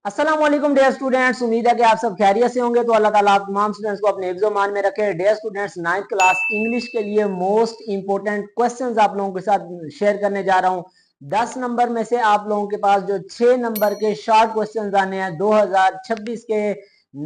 अस्सलाम वालेकुम dear students, उम्मीद है कि आप सब खैरियत से होंगे। तो अल्लाह ताला आप तमाम स्टूडेंट्स को अपने हिफ्ज़ मान में रखे। Dear students, 9th class English के लिए मोस्ट इंपोर्टेंट क्वेश्चंस आप लोगों के साथ शेयर करने जा रहा हूं। 10 नंबर में से आप लोगों के पास जो 6 नंबर के शॉर्ट क्वेश्चंस आने हैं 2026 के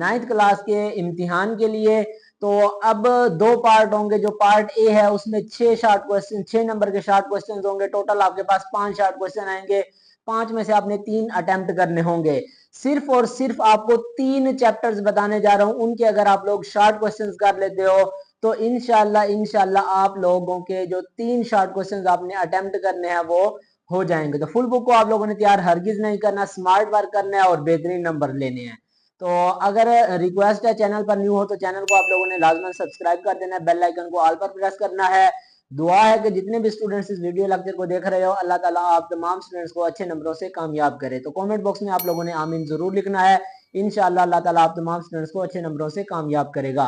9th क्लास के इम्तिहान के लिए। तो अब दो पार्ट होंगे। जो पार्ट ए है उसमें 6 नंबर के शॉर्ट क्वेश्चन होंगे। टोटल आपके पास 5 शॉर्ट क्वेश्चन आएंगे। 5 में से आपने 3 अटेम्प्ट करने होंगे। सिर्फ और सिर्फ आपको 3 चैप्टर्स बताने जा रहा हूं। उनके अगर आप लोग शॉर्ट क्वेश्चंस कर लेते हो तो इंशाल्लाह आप लोगों के जो 3 शॉर्ट क्वेश्चंस आपने अटेम्प्ट करने हैं वो हो जाएंगे। तो फुल बुक को आप लोगों ने तैयार हरगिज नहीं करना, स्मार्ट वर्क करना है और बेहतरीन नंबर लेने हैं। तो अगर रिक्वेस्ट है, चैनल पर न्यू हो तो चैनल को आप लोगों ने लाजमन सब्सक्राइब कर देना है, बेल आइकन को ऑल पर प्रेस करना है। दुआ है कि जितने भी स्टूडेंट्स इस वीडियो लेक्चर को देख रहे हो, अल्लाह ताला आप तमाम स्टूडेंट्स को अच्छे नंबरों से कामयाब करे। तो कमेंट बॉक्स में आप लोगों ने आमीन जरूर लिखना है। इंशाल्लाह अल्लाह ताला आप तमाम स्टूडेंट्स को अच्छे नंबरों से कामयाब करेगा।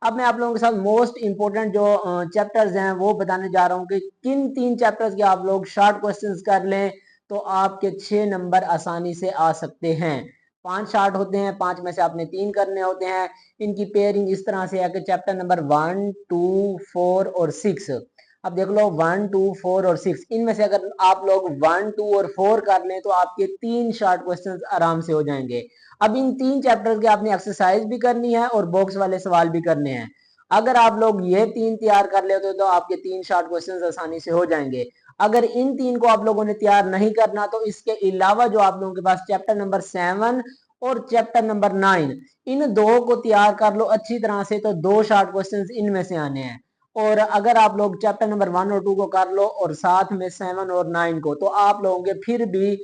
अब मैं आप लोगों के साथ मोस्ट इंपोर्टेंट जो चैप्टर्स हैं वो बताने जा रहा हूँ कि किन 3 चैप्टर्स के आप लोग शॉर्ट क्वेश्चंस कर लें तो आपके 6 नंबर आसानी से आ सकते हैं। 5 शॉर्ट होते हैं, 5 में से आपने 3 करने होते हैं। इनकी पेयरिंग इस तरह से है कि चैप्टर नंबर 1, 2, 4 और 6। अब देख लो 1, 2, 4 और 6, इनमें से अगर आप लोग 1, 2 और 4 कर लें तो आपके 3 शॉर्ट क्वेश्चंस आराम से हो जाएंगे। अब इन 3 चैप्टर्स की आपने एक्सरसाइज भी करनी है और बॉक्स वाले सवाल भी करने हैं। अगर आप लोग ये 3 तैयार कर लेते हो तो आपके 3 शॉर्ट क्वेश्चंस आसानी से हो जाएंगे। अगर इन 3 को आप लोगों ने तैयार नहीं करना तो इसके अलावा जो आप लोगों के पास चैप्टर नंबर 7 और चैप्टर नंबर 9, इन दो को तैयार कर लो अच्छी तरह से तो 2 शॉर्ट क्वेश्चंस इनमें से आने हैं। और अगर आप लोग चैप्टर नंबर 1 और 2 को कर लो और साथ में 7 और 9 को, तो आप लोगों के फिर भी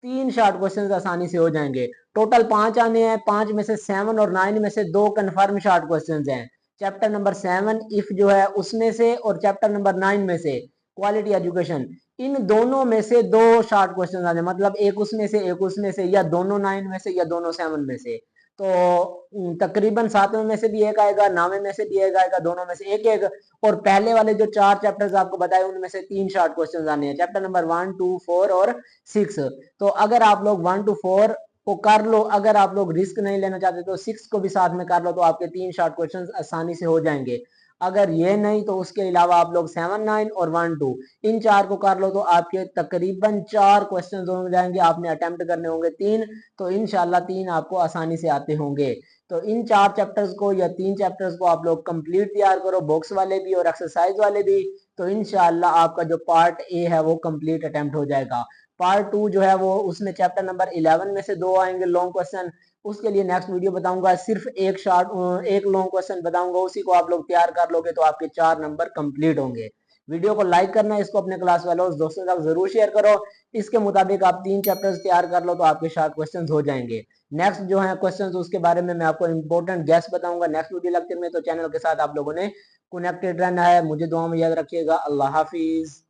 3 शॉर्ट क्वेश्चंस आसानी से हो जाएंगे। टोटल 5 आने हैं। 5 में से 7 और 9 में से 2 कन्फर्म शॉर्ट क्वेश्चंस हैं। चैप्टर नंबर 7 इफ जो है उसमें से और चैप्टर नंबर 9 में से क्वालिटी एजुकेशन, इन दोनों में से 2 शॉर्ट क्वेश्चन आने, मतलब एक उसमें से एक उसमें से, या दोनों 9 में से या दोनों 7 में से। तो तकरीबन 7वें में से भी एक आएगा, 9वें में से भी एक आएगा, दोनों में से एक एक। और पहले वाले जो 4 चैप्टर्स आपको बताए उनमें से 3 शॉर्ट क्वेश्चंस आने हैं, चैप्टर नंबर 1, 2, 4 और 6। तो अगर आप लोग 1 to 4 को कर लो, अगर आप लोग रिस्क नहीं लेना चाहते तो 6 को भी साथ में कर लो तो आपके 3 शॉर्ट क्वेश्चंस आसानी से हो जाएंगे। अगर ये नहीं तो उसके अलावा आप लोग 7, 9 और 1, 2 इन 4 को कर लो तो आपके तकरीबन 4 क्वेश्चन हो जाएंगे। आपने अटेम्प्ट करने होंगे 3, तो इंशाल्लाह 3 आपको आसानी से आते होंगे। तो इन 4 चैप्टर्स को या 3 चैप्टर्स को आप लोग कंप्लीट तैयार करो, बॉक्स वाले भी और एक्सरसाइज वाले भी। तो इंशाल्लाह आपका जो पार्ट ए है वो कंप्लीट अटेम्प्ट हो जाएगा। पार्ट 2 जो है वो उसमें चैप्टर नंबर 11 में से 2 आएंगे लॉन्ग क्वेश्चन। उसके लिए नेक्स्ट वीडियो बताऊंगा। सिर्फ एक लॉन्ग क्वेश्चन बताऊंगा, उसी को आप लोग तैयार कर लोगे तो आपके 4 नंबर कंप्लीट होंगे। वीडियो को लाइक करना है, इसको अपने क्लास वालों दोस्तों के साथ जरूर शेयर करो। इसके मुताबिक आप 3 चैप्टर्स तैयार कर लो तो आपके शॉर्ट क्वेश्चंस हो जाएंगे। नेक्स्ट जो है क्वेश्चंस उसके बारे में मैं आपको इंपॉर्टेंट गेस बताऊंगा नेक्स्ट वीडियो लेक्चर में। तो चैनल के साथ आप लोगों ने कनेक्टेड रहना है। मुझे दुआ में याद रखिएगा। अल्लाह हाफिज।